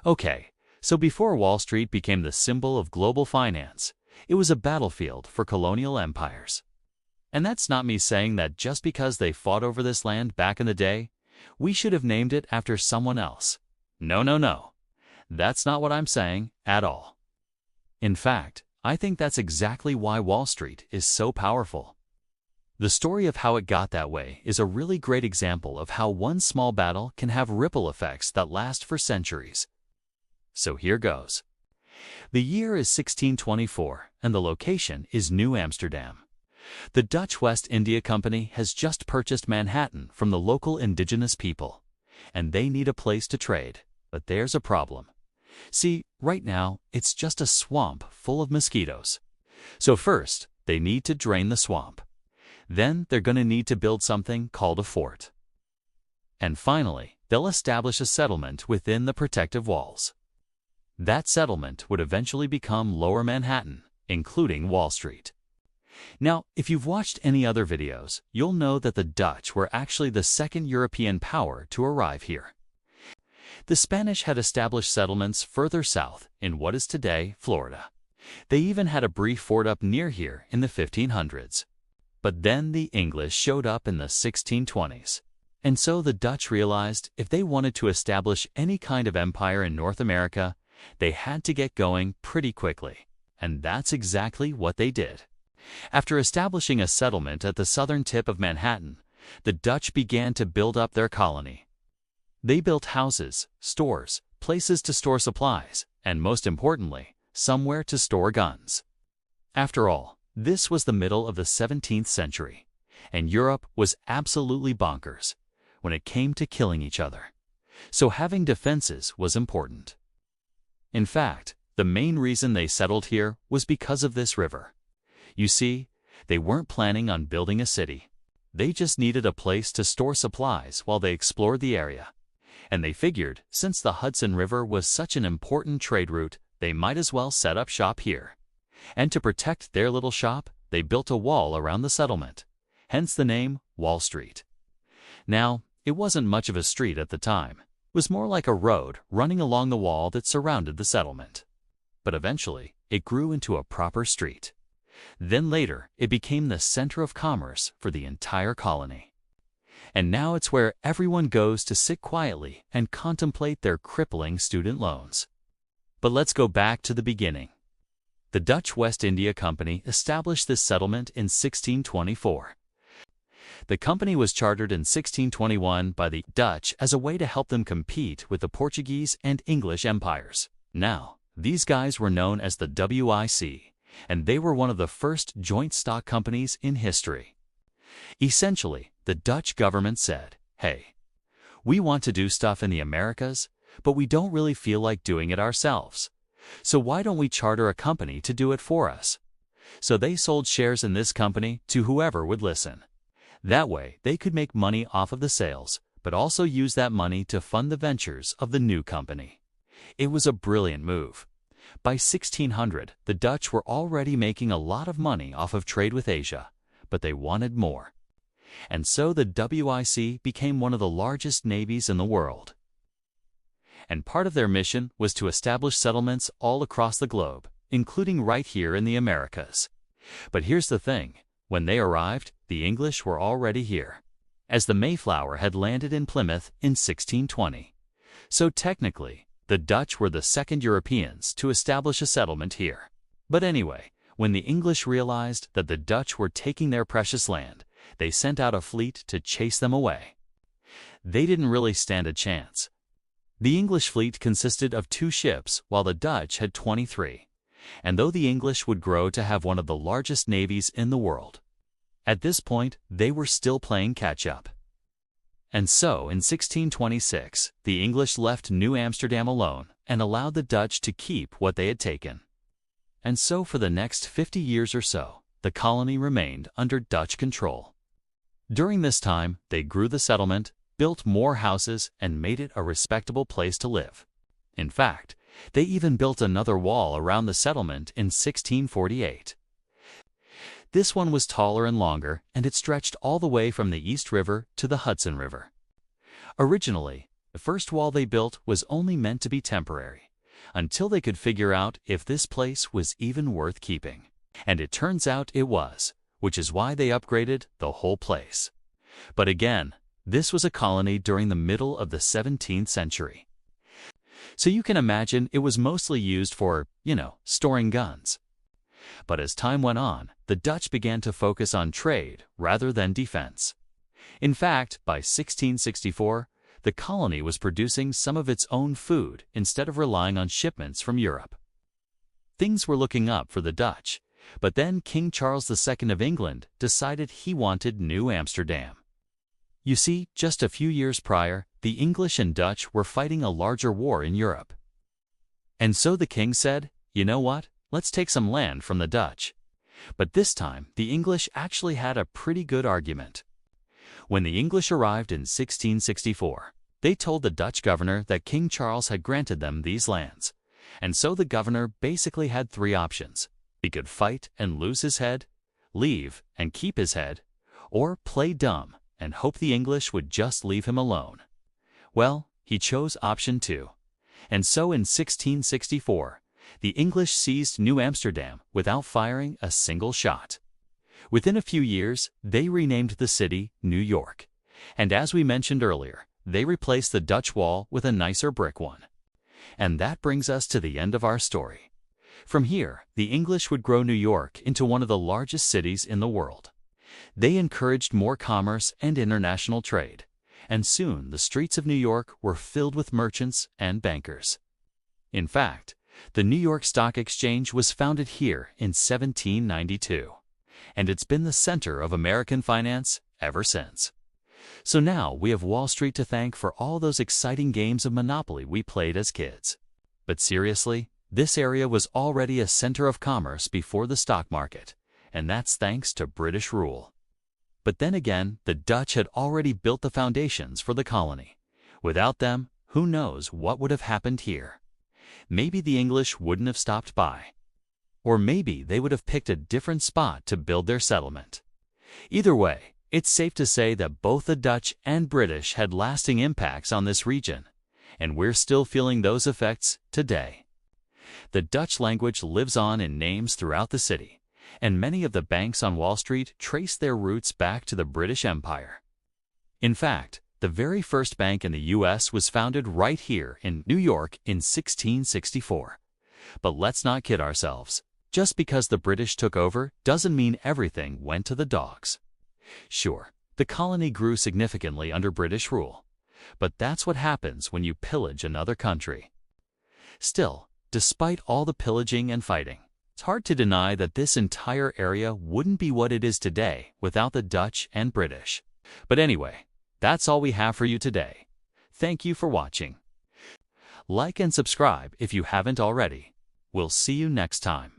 Okay, so before Wall Street became the symbol of global finance, it was a battlefield for colonial empires. And that's not me saying that just because they fought over this land back in the day, we should have named it after someone else. No, no, no. That's not what I'm saying at all. In fact, I think that's exactly why Wall Street is so powerful. The story of how it got that way is a really great example of how one small battle can have ripple effects that last for centuries. So here goes. The year is 1624, and the location is New Amsterdam. The Dutch West India Company has just purchased Manhattan from the local indigenous people, and they need a place to trade. But there's a problem. See, right now, it's just a swamp full of mosquitoes. So first, they need to drain the swamp. Then they're going to need to build something called a fort. And finally, they'll establish a settlement within the protective walls. That settlement would eventually become Lower Manhattan, including Wall Street. Now, if you've watched any other videos, you'll know that the Dutch were actually the second European power to arrive here. The Spanish had established settlements further south in what is today Florida. They even had a brief fort up near here in the 1500s. But then the English showed up in the 1620s. And so the Dutch realized if they wanted to establish any kind of empire in North America, they had to get going pretty quickly. And that's exactly what they did. After establishing a settlement at the southern tip of Manhattan, the Dutch began to build up their colony. They built houses, stores, places to store supplies, and most importantly, somewhere to store guns. After all, this was the middle of the 17th century, and Europe was absolutely bonkers when it came to killing each other. So having defenses was important. In fact, the main reason they settled here was because of this river. You see, they weren't planning on building a city. They just needed a place to store supplies while they explored the area. And they figured, since the Hudson River was such an important trade route, they might as well set up shop here. And to protect their little shop, they built a wall around the settlement, hence the name Wall Street. Now, it wasn't much of a street at the time. It was more like a road running along the wall that surrounded the settlement. But eventually, it grew into a proper street. Then later, it became the center of commerce for the entire colony. And now it's where everyone goes to sit quietly and contemplate their crippling student loans. But let's go back to the beginning. The Dutch West India Company established this settlement in 1624. The company was chartered in 1621 by the Dutch as a way to help them compete with the Portuguese and English empires. Now, these guys were known as the WIC, and they were one of the first joint stock companies in history. Essentially, the Dutch government said, hey, we want to do stuff in the Americas, but we don't really feel like doing it ourselves. So why don't we charter a company to do it for us? So they sold shares in this company to whoever would listen. That way, they could make money off of the sales, but also use that money to fund the ventures of the new company. It was a brilliant move. By 1600, the Dutch were already making a lot of money off of trade with Asia, but they wanted more. And so the WIC became one of the largest navies in the world. And part of their mission was to establish settlements all across the globe, including right here in the Americas. But here's the thing, when they arrived, the English were already here, as the Mayflower had landed in Plymouth in 1620. So technically, the Dutch were the second Europeans to establish a settlement here. But anyway, when the English realized that the Dutch were taking their precious land, they sent out a fleet to chase them away. They didn't really stand a chance. The English fleet consisted of 2 ships, while the Dutch had 23. And though the English would grow to have one of the largest navies in the world, at this point, they were still playing catch-up. And so, in 1626, the English left New Amsterdam alone and allowed the Dutch to keep what they had taken. And so for the next 50 years or so, the colony remained under Dutch control. During this time, they grew the settlement, built more houses, and made it a respectable place to live. In fact, they even built another wall around the settlement in 1648. This one was taller and longer, and it stretched all the way from the East River to the Hudson River. Originally, The first wall they built was only meant to be temporary, until they could figure out if this place was even worth keeping. And it turns out it was, which is why they upgraded the whole place. But again, this was a colony during the middle of the 17th century. So you can imagine it was mostly used for, storing guns. But as time went on, the Dutch began to focus on trade rather than defense. In fact, by 1664, the colony was producing some of its own food instead of relying on shipments from Europe. Things were looking up for the Dutch, but then King Charles II of England decided he wanted New Amsterdam. You see, just a few years prior, the English and Dutch were fighting a larger war in Europe. And so the king said, you know what, let's take some land from the Dutch. But this time, the English actually had a pretty good argument. When the English arrived in 1664, they told the Dutch governor that King Charles had granted them these lands. And so the governor basically had three options. He could fight and lose his head, leave and keep his head, or play dumb and hope the English would just leave him alone. Well, he chose option 2. And so in 1664, the English seized New Amsterdam without firing a single shot. Within a few years, they renamed the city New York. And as we mentioned earlier, they replaced the Dutch wall with a nicer brick one. And that brings us to the end of our story. From here, the English would grow New York into one of the largest cities in the world. They encouraged more commerce and international trade, and soon the streets of New York were filled with merchants and bankers. In fact, the New York Stock Exchange was founded here in 1792, and it's been the center of American finance ever since. So now we have Wall Street to thank for all those exciting games of Monopoly we played as kids. But seriously, this area was already a center of commerce before the stock market, and that's thanks to British rule. But then again, the Dutch had already built the foundations for the colony. Without them, who knows what would have happened here? Maybe the English wouldn't have stopped by. Or maybe they would have picked a different spot to build their settlement. Either way, it's safe to say that both the Dutch and British had lasting impacts on this region, and we're still feeling those effects today. The Dutch language lives on in names throughout the city, and many of the banks on Wall Street trace their roots back to the British Empire. In fact, the very first bank in the U.S. was founded right here in New York in 1664. But let's not kid ourselves. Just because the British took over doesn't mean everything went to the dogs. Sure, the colony grew significantly under British rule, but that's what happens when you pillage another country. Still, despite all the pillaging and fighting, it's hard to deny that this entire area wouldn't be what it is today without the Dutch and British. But anyway, that's all we have for you today. Thank you for watching. Like and subscribe if you haven't already. We'll see you next time.